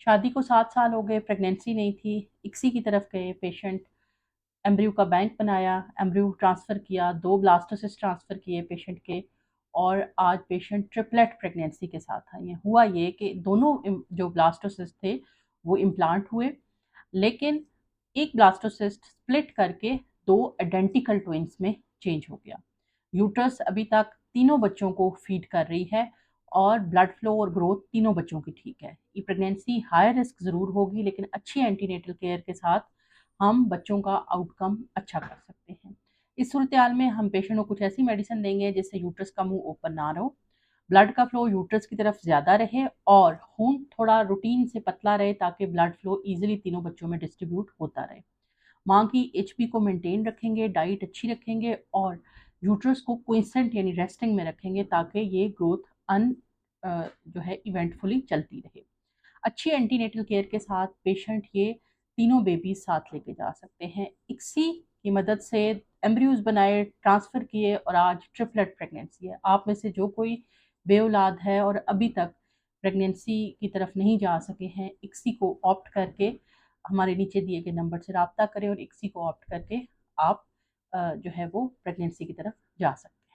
शादी को 7 साल हो गए, प्रेगनेंसी नहीं थी, इक्सी की तरफ गए पेशेंट, एम्ब्रियो का बैंक बनाया, एम्ब्रियो ट्रांसफ़र किया, 2 ब्लास्टोसिस्ट ट्रांसफ़र किए पेशेंट के और आज पेशेंट ट्रिपलेट प्रेगनेंसी के साथ आई हैं। हुआ ये कि दोनों जो ब्लास्टोसिस्ट थे, वो इम्प्लांट हुए, लेकिन एक ब्लास्टोसिस्ट स्प्लिट करके 2 आइडेंटिकल ट्विन्स में चेंज हो गया। यूट्रस अभी तक तीनों बच्चों को फीड कर रही है और ब्लड फ्लो और ग्रोथ तीनों बच्चों की ठीक है। ये प्रेगनेंसी हाई रिस्क ज़रूर होगी, लेकिन अच्छी एंटीनेटल केयर के साथ हम बच्चों का आउटकम अच्छा कर सकते हैं। इस सूरत-ए-हाल में हम पेशेंट को कुछ ऐसी मेडिसिन देंगे जिससे यूट्रस का मुँह ओपन ना रहो, ब्लड का फ्लो यूट्रस की तरफ ज़्यादा रहे और खून थोड़ा रूटीन से पतला रहे ताकि ब्लड फ्लो ईज़िली तीनों बच्चों में डिस्ट्रीब्यूट होता रहे। माँ की एचपी को मेंटेन रखेंगे, डाइट अच्छी रखेंगे और यूट्रस को क्विसेंट यानी रेस्टिंग में रखेंगे ताकि ये ग्रोथ जो है इवेंटफुली चलती रहे। अच्छी एंटीनेटल केयर के साथ पेशेंट ये तीनों बेबीज साथ लेके जा सकते हैं। इक्सी की मदद से एम्ब्रियोज बनाए, ट्रांसफ़र किए और आज ट्रिपलेट प्रेगनेंसी है। आप में से जो कोई बेऔलाद है और अभी तक प्रेगनेंसी की तरफ नहीं जा सके हैं, इक्सी को ऑप्ट करके हमारे नीचे दिए गए नंबर से रब्ता करें और इक्सी को ऑप्ट करके आप जो है वो प्रेगनेंसी की तरफ जा सकते हैं।